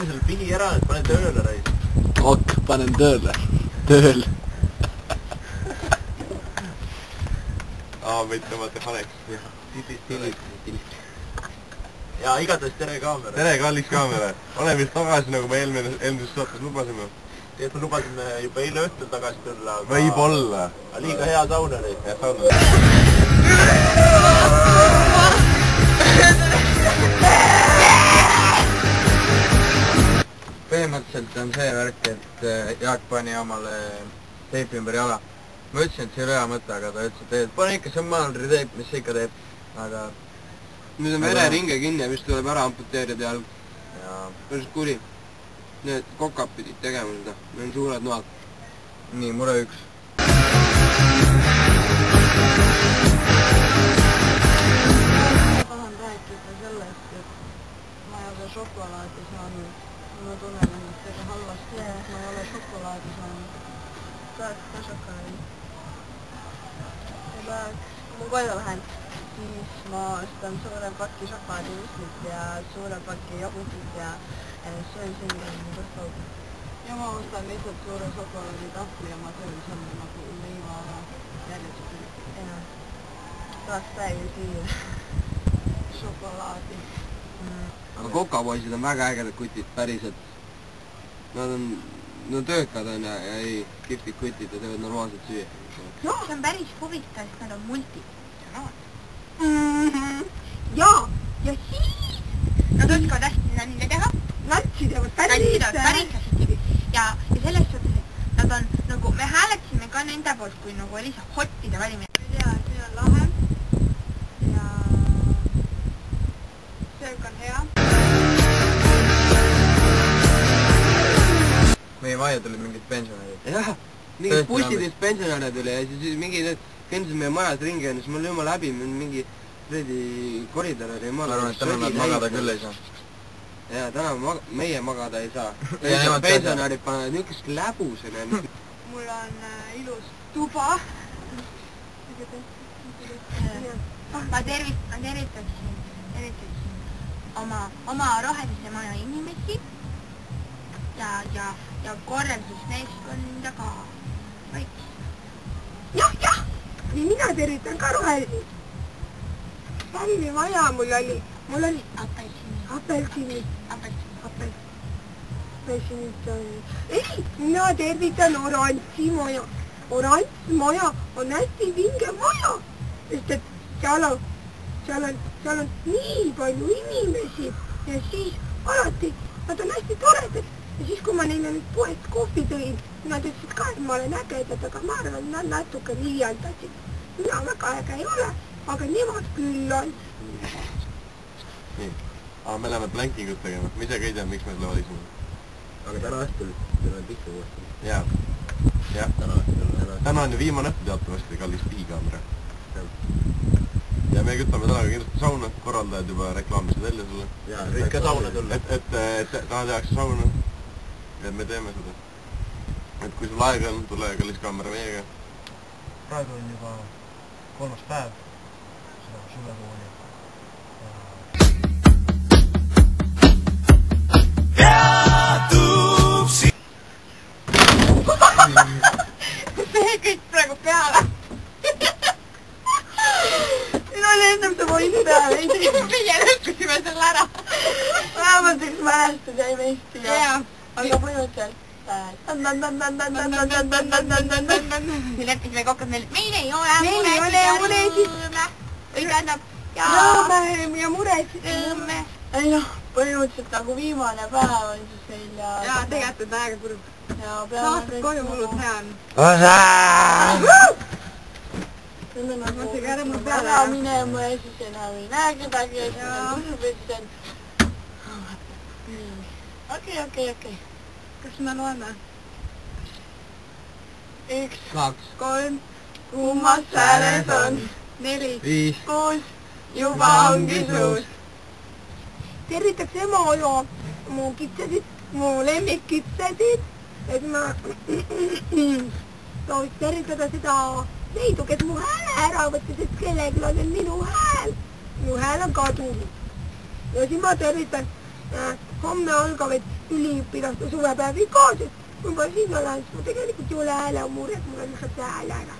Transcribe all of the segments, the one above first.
pane selle pihi ära, et pane tööle reis. Ok, panen tööle. Tööl. Võid tõmmata paneks. Ja igatahes tere kaamera. Tere, kallis kaamera. Ole vist tagasi, nagu me eelmises saates lubasime. Tegelikult me lubasime juba eile õhtul tagasi tulla. Võib-olla. Liiga hea saun oli. Hea saun oli. Põhimõtteliselt on see värk, et Jaak pani omale teipi ümber jala. Ma ütlesin, et see ei ole hea mõte, aga ta ütles, et pane ikka, see on maalriteip, mis see ikka teeb. Aga... Nüüd on vereringe kinni ja vist tuleb ära amputeerida jalg. Päris kuri. Need kokad pidid tegema seda. Need on suured noad. Nii, mure 1. Tahan rääkida sellest, et ma ei ole šokolaadi saanud. Ma tunnen ennast väga halvasti, et ma ei ole šokolaadi saanud. Tahaks ka šokolaadi. Ja tahaks, kui ma koju lähen, siis ma ostan suure paki šokolaadivislit ja suure paki jogurtit ja söön sellega nagu kaudu. Ja ma ostan lihtsalt suure šokolaaditahvli ja ma söön selle nagu leivaga järjest. Ja tahaks täiega süüa šokolaadi. Aga kokapoisid on väga ägedad kutid, päriselt. Nad on töökad on ja ei kihvtid kutid ja teevad normaalselt süüa. No, see on päris huvitav, sest nad on multid. Jaa, ja siis Nad oskavad hästi nänne teha. Natsid päris hästi. Ja selles suhtes, et nad on nagu, me hääletasime ka nende poolt, kui nagu oli see hottide valimine. Ja see on lahe. Ja söök on hea. Meie vaia tuli mingid pensionärid. Jah, mingid bussidest pensionärid tuli ja siis mingi kõndisid meie majas ringi ja siis mul jumala läbi mingi koridor oli ma arvan, et täna nad magada küll ei saa. Jaa, täna meie magada ei saa. Pensionärid panevad niisugust läbusena. Mul on ilus tuba. Ma tervitaksin oma rohelise maja inimesi ja korraldusmeeskonda ka. Vaikis. Jah, nii mina tervitan ka rohelisi. Pärimi maja mul oli apelsinid. Ei, mina tervitan oranži maja. Oranž maja on hästi vinge maja, sest et seal on nii palju inimesi ja siis alati nad on hästi toredad. Ja siis, kui ma neile nüüd poest kohvi tõin, nad ütlesid ka, et ma olen ägedad, aga ma arvan, nad natuke liialdasid. Mina väga äge ei ole, aga nemad küll on. Nii, aga me läheme plankingut tegema. Ma ise ka ei tea, miks me selle valisime. Aga täna õhtul tuleb ikka uuesti. Jah, täna on ju viimane õhtu teatavasti kallis pihikaamera. Ja me kütame täna kindlasti sauna, korraldajad juba reklaamisid välja sulle. Jaa, võid ka sauna tulla. Et täna tehakse sauna. Ja me teeme seda. Et kui sul aega on, tule kallis kaamera meiega. Praegu on juba 3. päev seda suvekooli. See kõik praegu peale. Siin oli ennem see poiss peale. Meie lõhkusime selle ära. Vähemalt üks mälestus jäi meist siia. Aga põhimõtteliselt Me leppisime kokku, et meil ei ole muresid. Või tähendab, rõõme ja muresid. rõõme. Ei noh, põhimõtteliselt nagu viimane päev on siis meil ja... Jaa, tegelikult on aega kurb. Saatad koju hullud hea on. Küll on nagu ära minema ja siis enam ei näe kedagi ja siis on kusupessid. Okei. Kas me loeme? 1, 2, 3, kummas hääles on 4, 5, 6, juba ongi suus. Tervitaks ema ja mu kitsasid, mu lemmikkitsasid, et ma sooviks tervitada seda Leidu, kes mu hääle ära võttis, et kellegi on minu hääl. Minu hääl on kadunud. Ja siis ma tervitan homme algavaid üliõpilaste suvepäevi ka, sest kui ma sinna lähen, siis ma tegelikult ei ole häälemured, mul on lihtsalt hääle ära.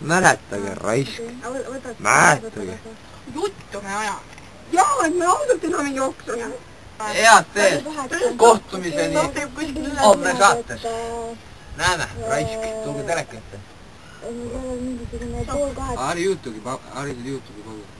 Mäletage, raisk. Mäletage. Juttu me aja. Jaa, et me ausalt enam ei jooksu. Head teed. Kohtumiseni homme saates. Näeme, raisk. Tulge teleka ette. Hari Youtube'i, Harisel Youtube'i kogu.